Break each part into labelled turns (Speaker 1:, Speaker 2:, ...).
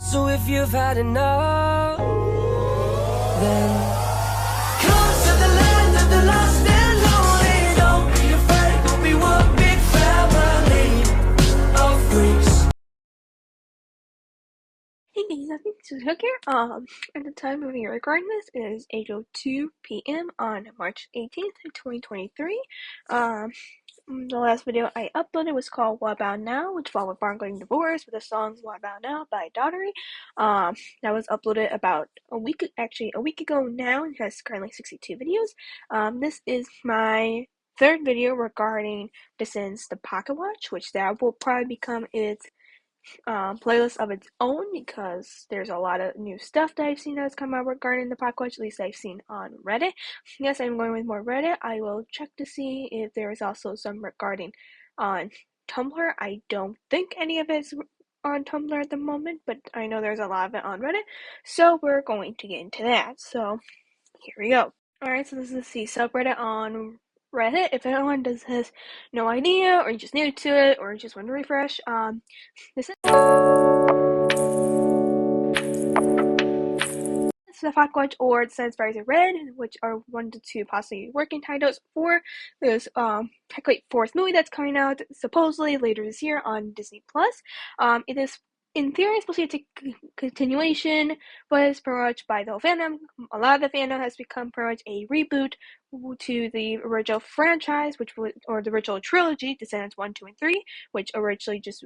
Speaker 1: So if you've had enough, then come to the land of the lost and lonely. Don't be afraid, we'll be one big family of freaks.
Speaker 2: Hey guys, I think this is Hook here. At the time of me recording this, it is 8:02 p.m. on March 18th, 2023. The last video I uploaded was called What About Now, which followed with Barn Getting Divorced with the song What About Now by Daughtery. That was uploaded about a week ago now, and has currently 62 videos. This is my third video regarding Descendants the Pocket Watch, which that will probably become its playlist of its own, because there's a lot of new stuff that I've seen that's come out regarding the Pocket Watch, at least I've seen on Reddit. Yes, I'm going with more Reddit. I will check to see if there is also some regarding on Tumblr. I don't think any of it's on Tumblr at the moment, but I know there's a lot of it on Reddit, so we're going to get into that. So here we go. Alright, so this is the subreddit on Reddit. If anyone has no idea, or you're just new to it, or just want to refresh, this is the Pocket Watch, or Descendants Rise of Red, which are one to two possibly working titles for this fourth movie that's coming out supposedly later this year on Disney Plus. It is in theory supposed to be a continuation, but it's pretty much by the whole fandom. A lot of the fandom has become pretty much a reboot to the original franchise, or the original trilogy, Descendants 1, 2, and 3, which originally just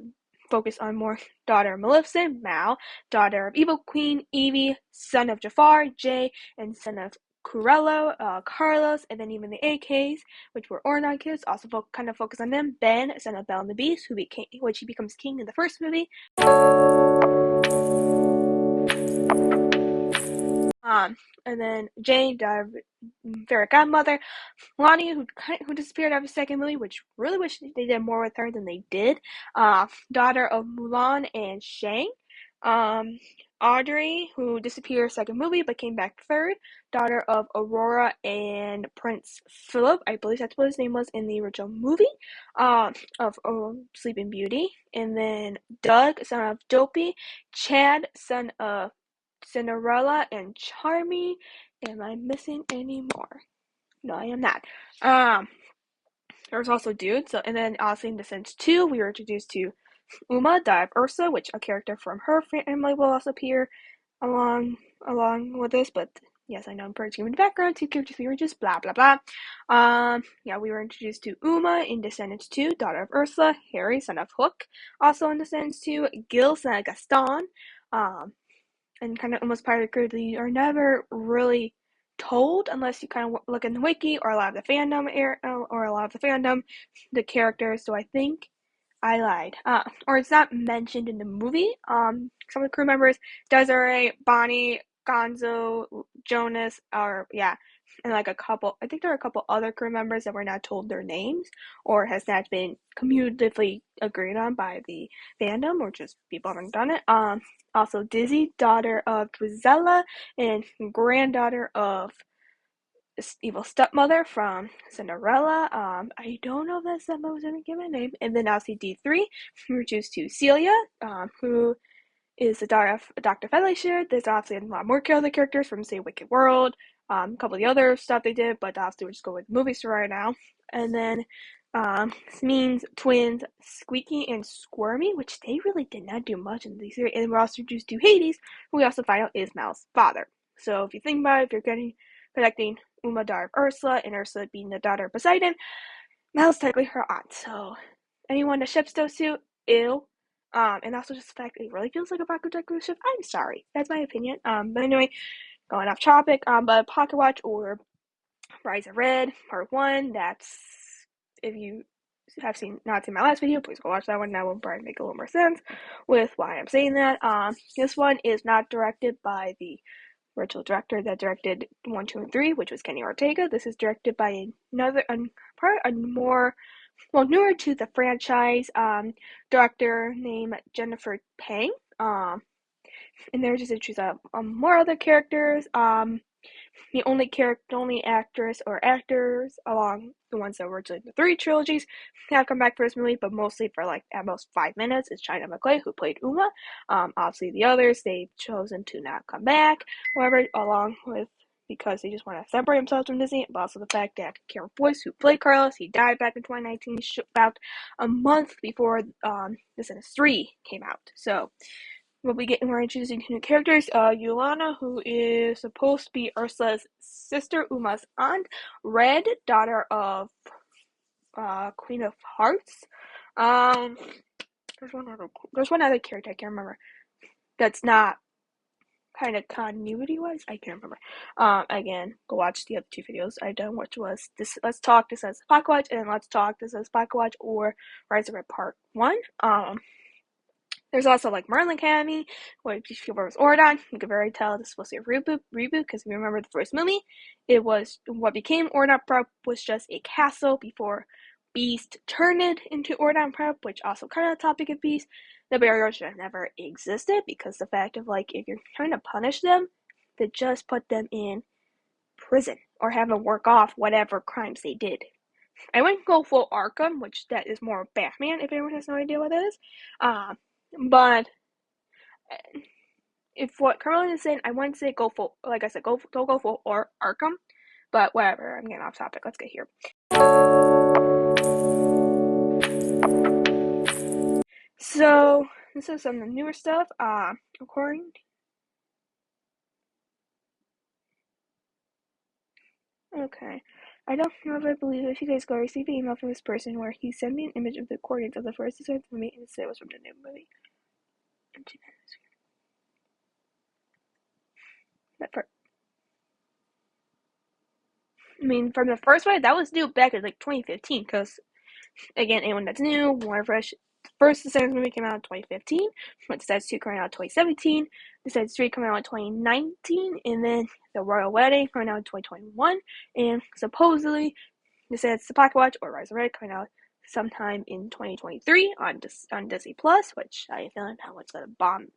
Speaker 2: focused on more daughter of Maleficent, Mal, daughter of Evil Queen, Evie, son of Jafar, Jay, and son of Corello, Carlos, and then even the AKs, which were Ornon kids, also kind of focus on them. Ben, son of Belle and the Beast, which he becomes king in the first movie. And then Jane, daughter of Fairy Godmother, Lonnie, who disappeared after the second movie, which really wish they did more with her than they did. Daughter of Mulan and Shang. Audrey, who disappeared second movie but came back third. Daughter of Aurora and Prince Philip. I believe that's what his name was in the original movie. Of Sleeping Beauty. And then Doug, son of Dopey. Chad, son of Cinderella and Charmy. Am I missing any more? No, I am not. There's also Dude. And then also in Descendants 2, we were introduced to Uma, daughter of Ursa, which a character from her family will also appear along with this. But yes, I know I'm pretty in the background. Two characters we were just blah blah blah. Yeah, we were introduced to Uma in Descendants 2, daughter of Ursa. Harry, son of Hook, also in Descendants 2. Gil, son of Gaston. And kind of almost part of the crew that you are never really told unless you kind of look in the wiki or a lot of the fandom, the characters. So I think I lied. Or it's not mentioned in the movie. Some of the crew members, Desiree, Bonnie, Gonzo, Jonas, and like I think there are a couple other crew members that were not told their names, or has not been cumulatively agreed on by the fandom, or just people haven't done it. Also Dizzy, daughter of Drizella and granddaughter of evil stepmother from Cinderella. I don't know if that stepmother was going to give a name. And then obviously D3, we were introduced to Celia, who is the daughter of Dr. Felicia. There's obviously a lot more other characters from, say, Wicked World, a couple of the other stuff they did, but obviously we'll just go with movies for right now. And then this means twins Squeaky and Squirmy, which they really did not do much in the series. And we're also introduced to Hades, who we also find out is Mal's father. So if you think about it, if you're connecting Uma, daughter of Ursula, and Ursula being the daughter of Poseidon, Mal's technically her aunt. So anyone that ships those two, ew. And also just the fact it really feels like a Pocket Watch cruise ship. I'm sorry. That's my opinion. But anyway, going off topic, but Pocket Watch, or Rise of Red, Part 1, that's, if you have not seen my last video, please go watch that one. That will probably make a little more sense with why I'm saying that. This one is not directed by the original director that directed 1, 2, and 3, which was Kenny Ortega. This is directed by newer to the franchise, director named Jennifer Pang. And they're just introduced more other characters. The only actress or actors along the ones that were originally the three trilogies have come back for this movie, but mostly for like at most 5 minutes. Is China McClay, who played Uma. Obviously the others they've chosen to not come back. However, along with because they just want to separate themselves from Disney, but also the fact that Cameron Boyce, who played Carlos, he died back in 2019, about a month before Descendants 3 came out. So we're introducing two new characters. Yolanda, who is supposed to be Ursula's sister, Uma's aunt. Red, daughter of Queen of Hearts. Um, there's one other character I can't remember. That's not kind of continuity wise. I can't remember. Again, go watch the other two videos I've done, which was this. Let's talk. This says Pocket Watch, and Let's talk. This says Pocket Watch or Rise of Red Part 1. There's also like Merlin Academy, which people was Ordon. You can very tell this was a reboot because if you remember the first movie, it was what became Ordon Prep was just a castle before Beast turned it into Ordon Prep, which also kind of the topic of Beast. The barrier should have never existed because the fact of like if you're trying to punish them, to just put them in prison or have them work off whatever crimes they did. I wouldn't go full Arkham, which that is more Batman if anyone has no idea what that is. But if what Carmelin is saying, I wouldn't say go full. Like I said, don't go full or Arkham. But whatever. I'm getting off topic. Let's get here. So this is some of the newer stuff. According. Okay. I don't know if I believe it. A few days ago, I received an email from this person where he sent me an image of the coordinates of the first design for me and said it was from the new movie. That part. I mean, from the first one, that was new back in like 2015. Because again, anyone that's new, Warner Fresh, first Descendants movie came out in 2015. Descendants 2 coming out in 2017. Descendants 3 coming out in 2019, and then the Royal Wedding coming out in 2021. And supposedly, Descendants the Pocket Watch or Rise of Red coming out sometime in 2023 on Disney Plus, which I feel like how much that a bomb.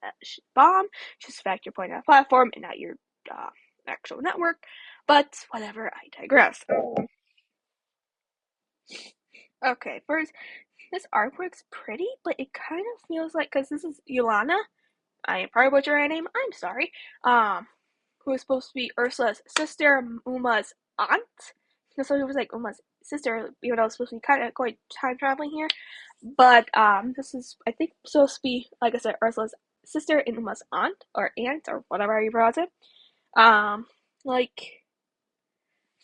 Speaker 2: Just the fact you're putting on a platform and not your actual network. But whatever, I digress. Okay, first, this artwork's pretty, but it kind of feels like because this is Yolanda. I probably butchered her name. I'm sorry. Who is supposed to be Ursula's sister, Uma's aunt. So it was like Uma's sister, even though it was supposed to be kind of going time traveling here. But this is I think supposed to be like I said, Ursula's sister and Uma's aunt or whatever you pronounce it. Like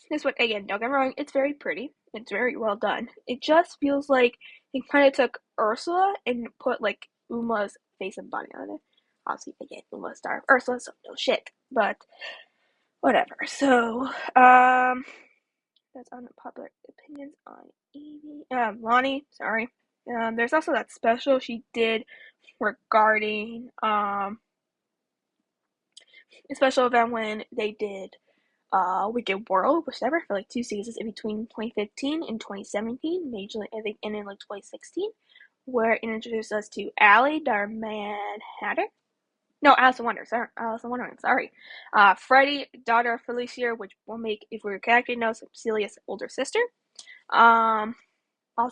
Speaker 2: this one again. Don't get me wrong. It's very pretty. It's very well done. It just feels like he kind of took Ursula and put like Uma's face and body on it. Obviously, again, Uma's star of Ursula, so no shit. But whatever. So, that's unpopular opinions on Evie. Lonnie, sorry. There's also that special she did regarding a special event when they did Wicked World, which never for like 2 seasons in between 2015 and 2017, majorly I think ended in like 2016, where it introduced us to Allie, our Mad Hatter. No, Alice Wonderland, sorry. Freddie, daughter of Felicia, which will make, if we were connected, know, Celia's older sister. Also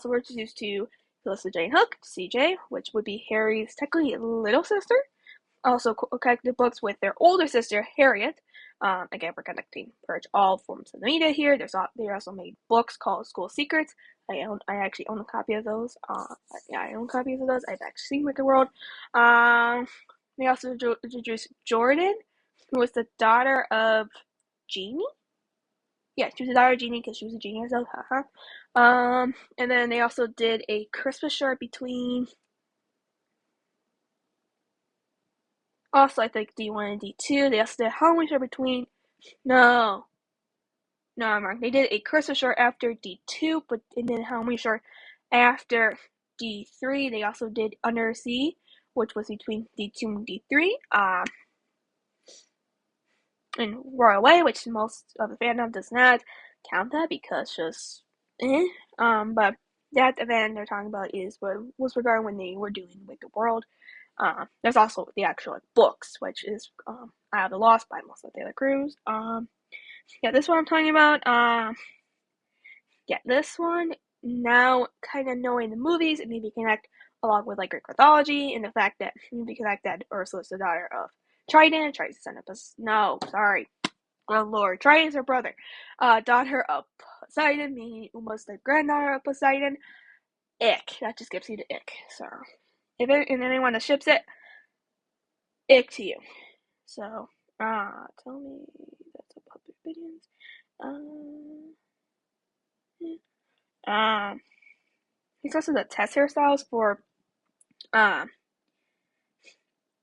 Speaker 2: we're introduced to Felicity Jane Hook, CJ, which would be Harry's technically little sister. Also connected books with their older sister, Harriet. Again, we're connecting pretty all forms of the media here. They also made books called School Secrets. I actually own a copy of those. Yeah, I own copies of those. I've actually seen Wicked World. They also introduced Jordan, who was the daughter of Jeannie. Yeah, she was the daughter of Jeannie because she was a genie herself. And then they also did a Christmas short between. Also, I think D1 and D2. They also did a Halloween short between. No, I'm wrong. They did a Christmas short after D2, and then Halloween short after D3. They also did Under Sea, which was between D2 and D3. And Royal Way, which most of the fandom does not count that because just but that event they're talking about is what was regarding when they were doing Wicked World. There's also the actual books, which is I Have the Lost by Melissa Taylor Cruz. Yeah, this one I'm talking about. Yeah, this one, now kind of knowing the movies, it made me connect along with like Greek mythology and the fact that it made me connect that Ursula's the daughter of Triton. Triton's the son of no, sorry. Oh Lord, Triton's her brother. Daughter of Poseidon, meaning almost the granddaughter of Poseidon. Ick. That just gives you the ick. So, if anyone that ships it, ick to you. So, tell me that's a public opinions. Yeah. He's also the test hairstyles for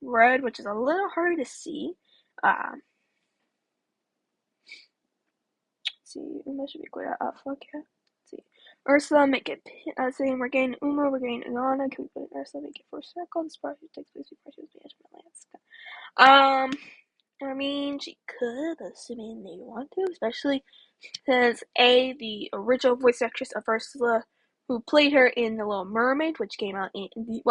Speaker 2: red, which is a little hard to see. Let's see, Uma should be clear. Fuck yeah. Let's see. Ursula, make it same. We're getting Uma, we're getting Ilana. Can we put in Ursula, make it for a circle? This project takes place before she was management lands. I mean, she could, assuming they want to, especially since the original voice actress of Ursula, who played her in The Little Mermaid, which came out in the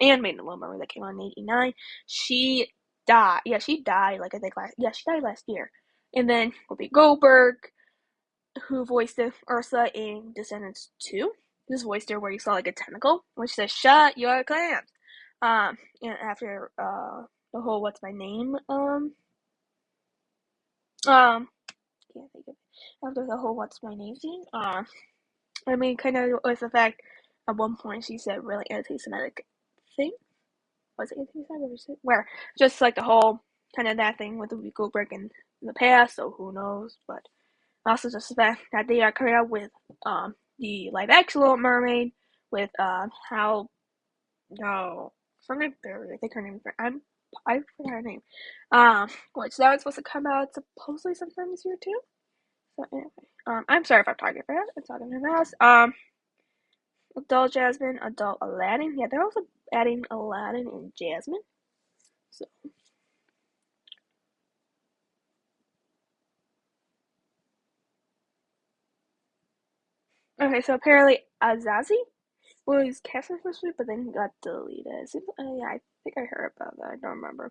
Speaker 2: animated The Little Mermaid that came out in '89, she died. Yeah, she died. Like I think she died last year. And then Whoopi Goldberg, who voiced Ursula in Descendants 2, just voiced her where you saw like a tentacle, which says "Shut your clams." And after the whole "What's my name?" Can't think of it. After the whole "What's my name?" scene, I mean, kind of with the fact at one point she said really anti-Semitic thing. Was it anti-Semitic? Where just like the whole kind of that thing with the Goldberg in the past, so who knows? But also just the fact that they are coming out with the live action Little Mermaid with how no something I think her name I forgot her name. Which that was supposed to come out supposedly sometime this year too. So anyway, I'm sorry if I'm talking fast. I'm talking too fast. Adult Jasmine, adult Aladdin. Yeah, they're also adding Aladdin and Jasmine. So okay, so apparently Azazi was cast for this week, but then got deleted. Yeah, I think I heard about that. I don't remember.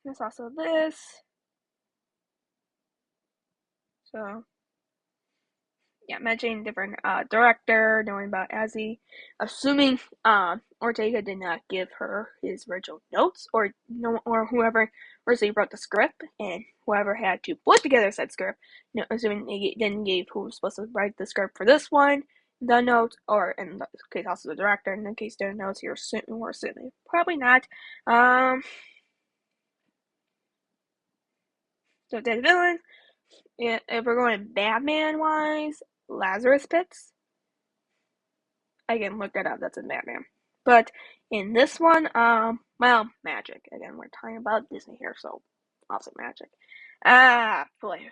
Speaker 2: There's also this. So yeah, mentioning different director, knowing about Azzy, assuming Ortega did not give her his original notes, or no, or whoever originally wrote the script, and whoever had to put together said script, assuming they didn't give who was supposed to write the script for this one the notes, or in this case also the director. In the case their notes, you're certainly probably not. So dead villain. If we're going Batman wise, Lazarus Pits. I can look that up. That's in Batman. But in this one, magic. Again, we're talking about Disney here, so also magic. Boy,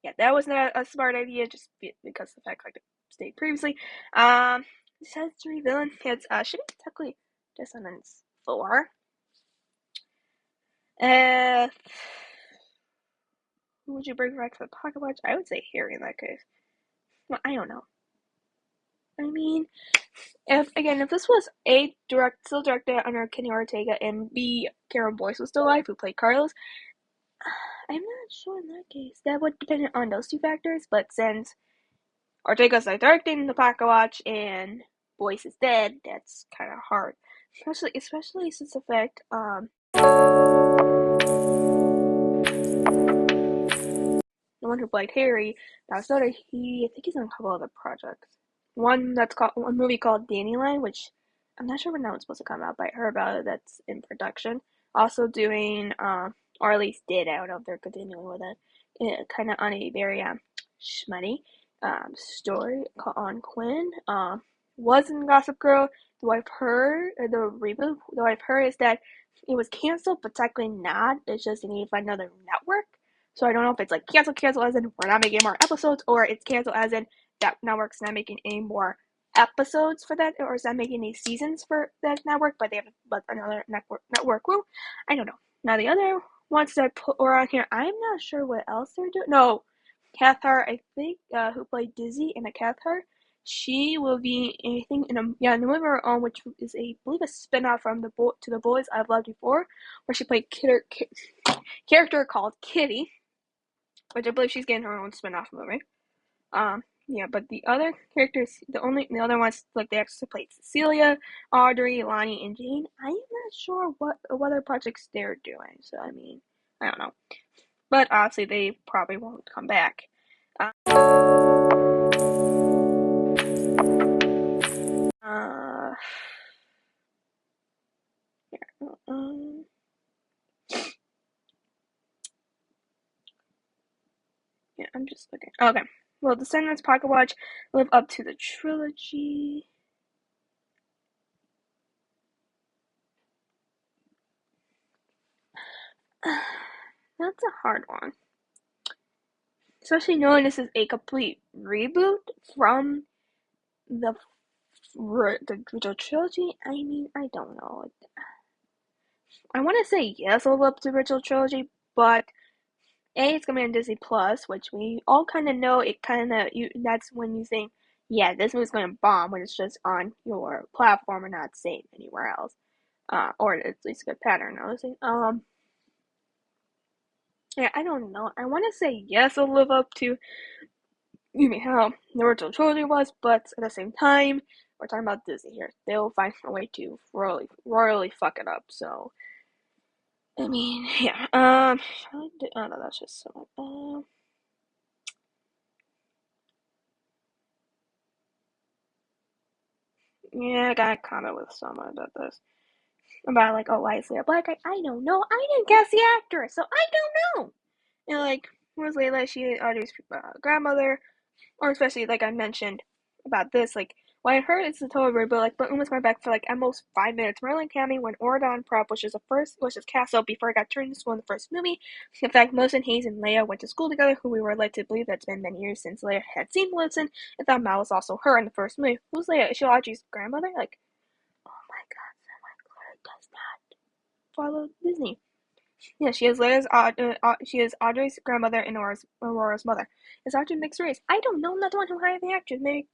Speaker 2: yeah, that was not a smart idea, just because of the fact, like I stated previously. This has three villain hits. Should be technically Descendants 4. Uh, who would you bring back for the Pocket Watch? I would say Harry in that case. Well, I don't know. I mean, if this was still directed under Kenny Ortega, and B, Karen Boyce was still alive, who played Carlos, I'm not sure in that case. That would depend on those two factors, but since Ortega's like directing the Pocket Watch and Boyce is dead, that's kind of hard. Especially since the fact, the one who played Harry, I think he's on a couple other projects. One movie called Dandelion, which I'm not sure when that one's supposed to come out, but I heard about it. That's in production. Also doing, or at least did. I don't know if they're continuing with it. Kind of on a very schmutty story on Quinn. Was in Gossip Girl. Though I've heard the reboot. Though I've heard is that it was canceled, but technically not. It's just they need to find another network. So I don't know if it's like cancel as in we're not making more episodes, or it's cancel as in that network's not making any more episodes for that, or is that making any seasons for that network, but they have another network will. I don't know. Now the other ones that put around here, I'm not sure what else they're doing. No, Cathar, I think, who played Dizzy in a Cathar, she will be anything in the movie of her own, which is I believe a spin-off from the To the Boys I've Loved Before, where she played character called Kitty, which I believe she's getting her own spin-off movie. Yeah, but the other characters, the other ones, like they actually played Cecilia, Audrey, Lonnie, and Jane. I am not sure what other projects they're doing. So I mean, I don't know. But obviously, they probably won't come back. Uh, uh, yeah, yeah, I'm just looking. Okay. Will Descendants Pocket Watch live up to the trilogy? That's a hard one. Especially knowing this is a complete reboot from the original trilogy. I mean, I don't know. I want to say yes, I'll live up to the original trilogy, but it's gonna be on Disney Plus, which we all kind of know. It kind of that's when you think, yeah, this movie's gonna bomb when it's just on your platform and not saved anywhere else, or at least a good pattern. I was saying, yeah, I don't know. I want to say yes, I'll live up to how the original trilogy was, but at the same time, we're talking about Disney here. They'll find a way to royally fuck it up. So, I mean, yeah. Oh no, that's just so. Yeah, I got a comment with someone about this. About like, oh, why is Leia black? I don't know. I didn't guess the actress, so I don't know. And like, was Layla? She Audrey's grandmother, or especially like I mentioned about this, like when I heard it's a total reboot, like but Uma's went back for like at most 5 minutes. Merlin Cammy when Oradon Prep, which is Castle before it got turned into school in the first movie. In fact, Mosin, Hayes, and Leia went to school together, who we were led to believe that's been many years since Leia had seen Blitzen, and thought Mal was also her in the first movie. Who's Leia? Is she Audrey's grandmother? Like, oh my god, Claire does not follow Disney. Yeah, she is Audrey's grandmother and Aurora's mother. Is Audrey mixed race? I don't know. I'm not the one who hired the actress. Maybe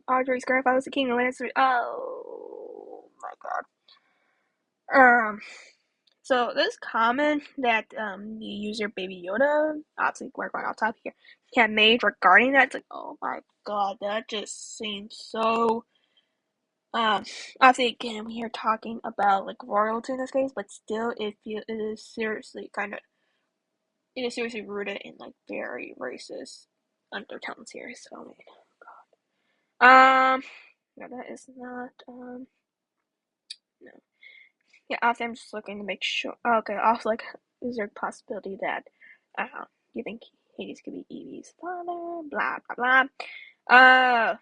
Speaker 2: Audrey's grandfather was the king and Lannister. Oh my god. So this comment that the user Baby Yoda, obviously we're going off topic here, had made regarding that, it's like, oh my god, that just seems so. Obviously again we are talking about like royalty in this case, but still it is seriously kind of it is seriously rooted in like very racist undertones here. So, I mean, no, that is not no. Yeah, obviously I'm just looking to make sure. Okay, also like, is there a possibility that you think Hades could be Evie's father? Blah blah blah.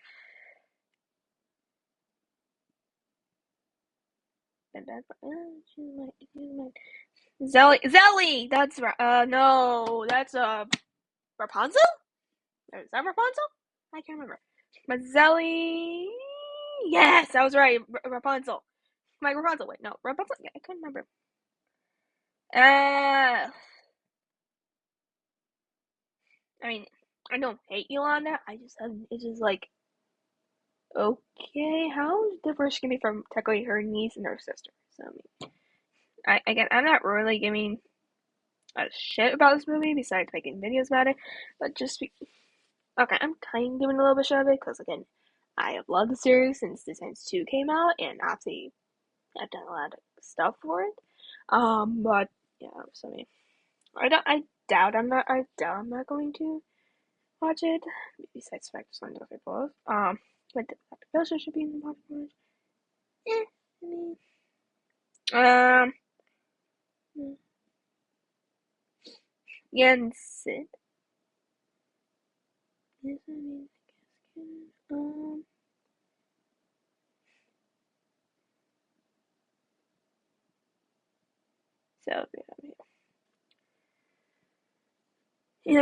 Speaker 2: And that, Zelly. That's right. No, that's Rapunzel. Is that Rapunzel? I can't remember. But Zelly. Yes, I was right. Rapunzel. Like Rapunzel. Wait, no. Rapunzel. Yeah, I couldn't remember. I mean, I don't hate you on that. I just, it's just like, okay, how different she can be from technically her niece and her sister. So, I mean, again, I'm not really giving a shit about this movie besides making videos about it, but okay, I'm kind of giving a little bit of it because, again, I have loved the series since Descendants 2 came out, and obviously I've done a lot of stuff for it. But yeah, so I mean, I doubt I'm not going to watch it. Besides the fact it's one of the both. But the Dr. should be in the watch. I mean, um, Sid. Yes, I mean, so yeah, I mean,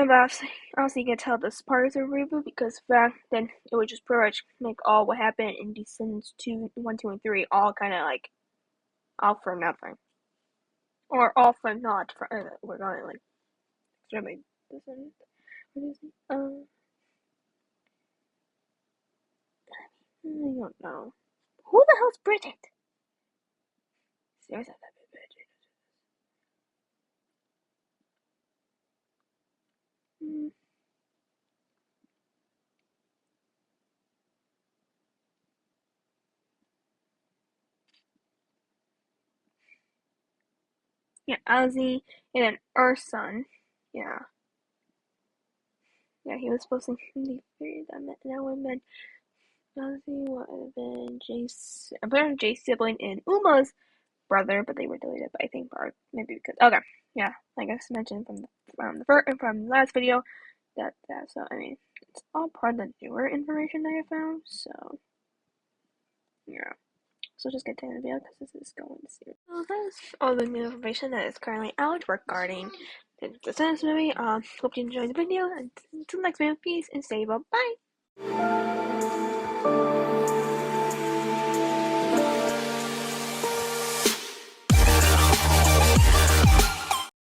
Speaker 2: but obviously you can tell this part is a reboot because back then it would just pretty much make all what happened in Descendants 2, 1, 2, and 3 all kind of like all for nothing. Or all for naught. We're going like, extremely Descendants. What is it? I don't know. Who the hell's Bridget? Seriously, that Bridget. Yeah, Ozzy, and then our son. Yeah. Yeah, he was supposed to be married. That would have been Ozzy would have been Jay's, I'm putting Jay's sibling and Uma's brother, but they were deleted. But I think maybe because okay, yeah, like I mentioned from the last video, so I mean it's all part of the newer information that I found. So yeah, so just get to the video because this is going soon. So that's all the new information that is currently out regarding the Descendants movie. Hope you enjoyed the video, and until next video, peace and stay well. Bye.